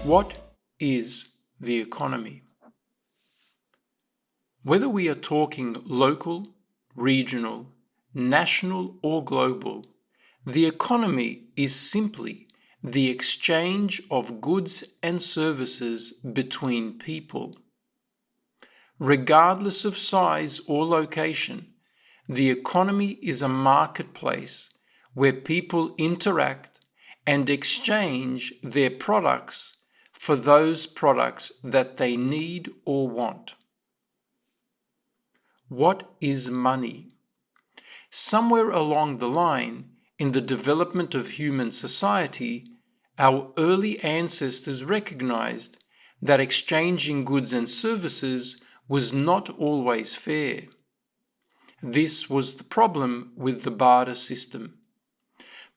What is the economy? Whether we are talking local, regional, national, or global, the economy is simply the exchange of goods and services between people. Regardless of size or location, the economy is a marketplace where people interact and exchange their products for those products that they need or want. What is money? Somewhere along the line in the development of human society, our early ancestors recognized that exchanging goods and services was not always fair. This was the problem with the barter system.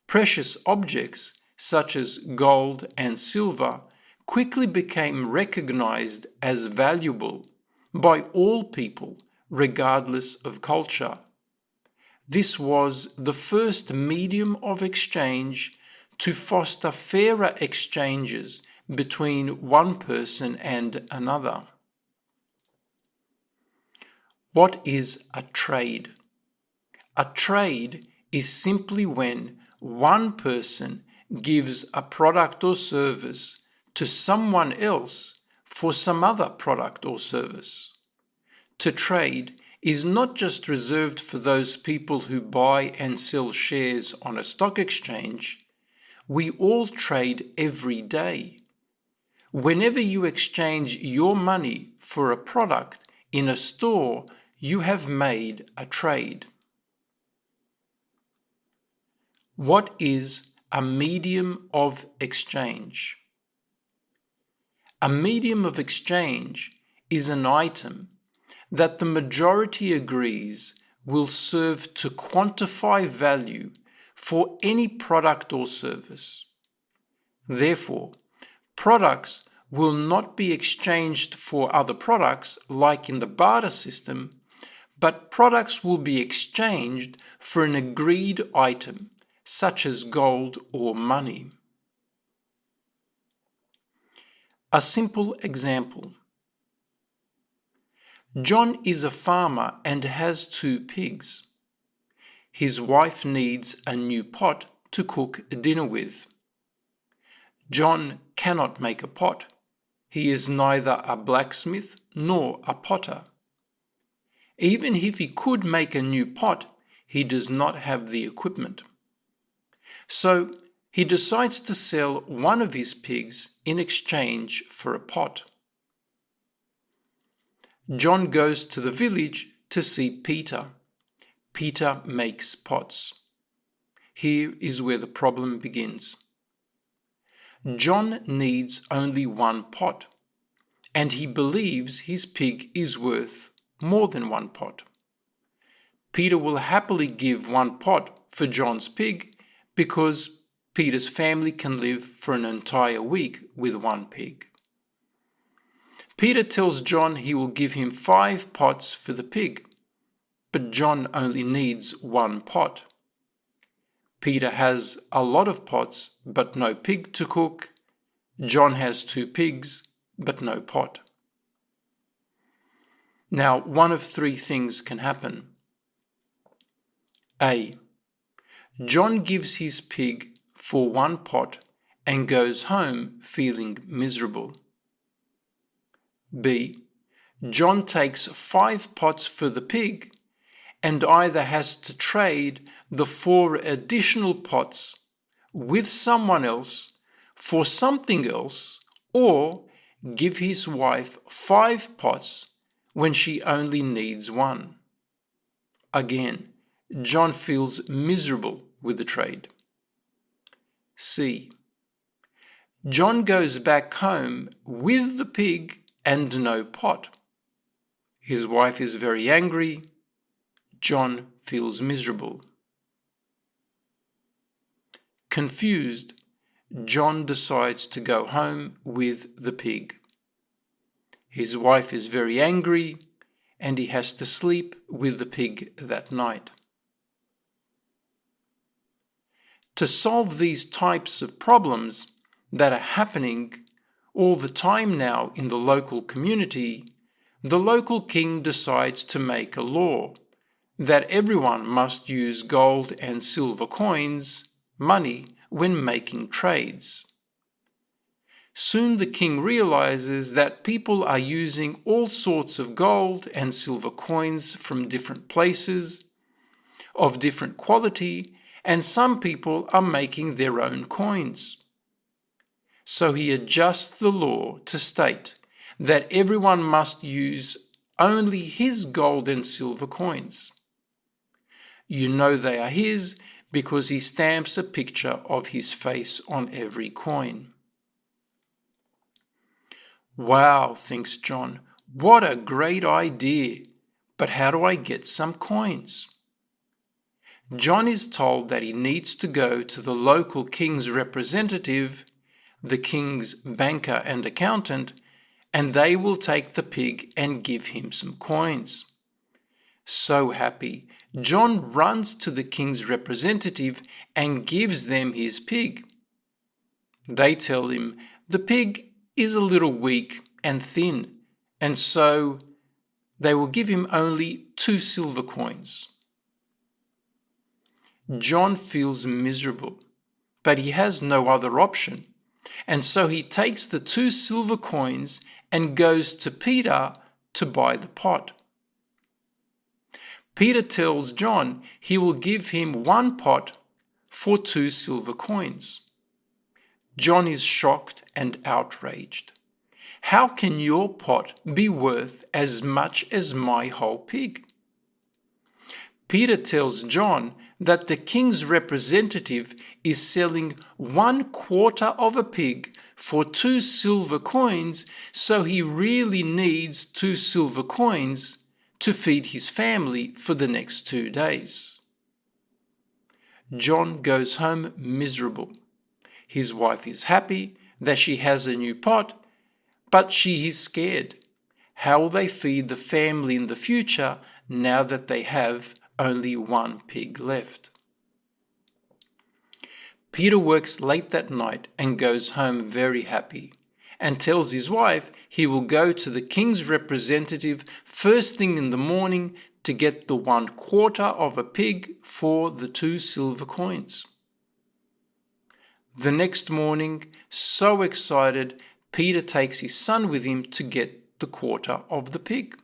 Precious objects such as gold and silver quickly became recognized as valuable by all people, regardless of culture. This was the first medium of exchange to foster fairer exchanges between one person and another. What is a trade? A trade is simply when one person gives a product or service to someone else for some other product or service. To trade is not just reserved for those people who buy and sell shares on a stock exchange. We all trade every day. Whenever you exchange your money for a product in a store, you have made a trade. What is a medium of exchange? A medium of exchange is an item that the majority agrees will serve to quantify value for any product or service. Therefore, products will not be exchanged for other products like in the barter system, but products will be exchanged for an agreed item, such as gold or money. A simple example. John is a farmer and has 2 pigs. His wife needs a new pot to cook dinner with. John cannot make a pot. He is neither a blacksmith nor a potter. Even if he could make a new pot, he does not have the equipment. So he decides to sell one of his pigs in exchange for a pot. John goes to the village to see Peter. Peter makes pots. Here is where the problem begins. John needs only one pot, and he believes his pig is worth more than one pot. Peter will happily give one pot for John's pig because Peter's family can live for an entire week with one pig. Peter tells John he will give him 5 pots for the pig, but John only needs 1 pot. Peter has a lot of pots, but no pig to cook. John has 2 pigs, but no pot. Now, one of 3 things can happen. A. John gives his pig for 1 pot and goes home feeling miserable. B. John takes 5 pots for the pig and either has to trade the 4 additional pots with someone else for something else, or give his wife 5 pots when she only needs 1. Again, John feels miserable with the trade. C. John goes back home with the pig and no pot. His wife is very angry. John feels miserable. Confused, John decides to go home with the pig. His wife is very angry, and he has to sleep with the pig that night. To solve these types of problems that are happening all the time now in the local community, the local king decides to make a law that everyone must use gold and silver coins, money, when making trades. Soon the king realizes that people are using all sorts of gold and silver coins from different places, of different quality, and some people are making their own coins. So he adjusts the law to state that everyone must use only his gold and silver coins. You know they are his because he stamps a picture of his face on every coin. Wow, thinks John, what a great idea! But how do I get some coins? John is told that he needs to go to the local king's representative, the king's banker and accountant, and they will take the pig and give him some coins. So happy, John runs to the king's representative and gives them his pig. They tell him the pig is a little weak and thin, and so they will give him only 2 silver coins. John feels miserable, but he has no other option, and so he takes the 2 silver coins and goes to Peter to buy the pot. Peter tells John he will give him 1 pot for 2 silver coins. John is shocked and outraged. How can your pot be worth as much as my whole pig? Peter tells John that the king's representative is selling 1/4 of a pig for 2 silver coins, so he really needs 2 silver coins to feed his family for the next 2 days. John goes home miserable. His wife is happy that she has a new pot, but she is scared. How will they feed the family in the future now that they have only 1 pig left? Peter works late that night and goes home very happy, and tells his wife he will go to the king's representative first thing in the morning to get the 1/4 of a pig for the 2 silver coins. The next morning, so excited, Peter takes his son with him to get the 1/4 of the pig.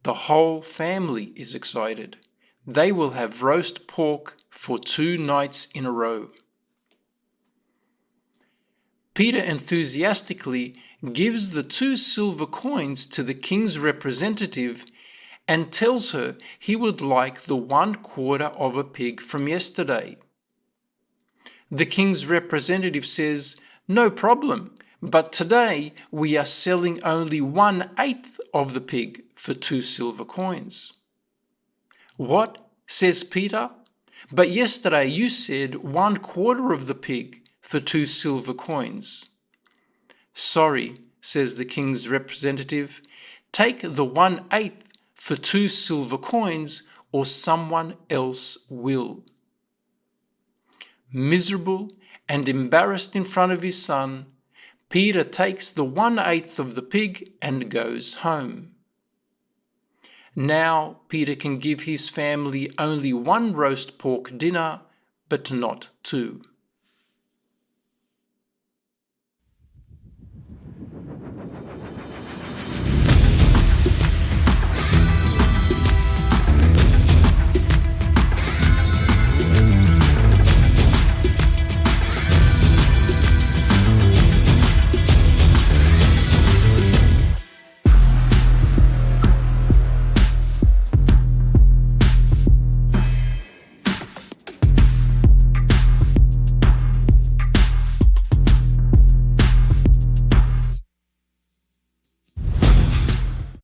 The whole family is excited. They will have roast pork for 2 nights in a row. Peter enthusiastically gives the 2 silver coins to the king's representative and tells her he would like the 1/4 of a pig from yesterday. The king's representative says, "No problem, but today we are selling only 1/8 of the pig for 2 silver coins." "What?" says Peter. "But yesterday you said 1/4 of the pig for 2 silver coins." "Sorry," says the king's representative. "Take the 1/8 for 2 silver coins or someone else will." Miserable and embarrassed in front of his son, Peter takes the 1/8 of the pig and goes home. Now Peter can give his family only 1 roast pork dinner, but not 2.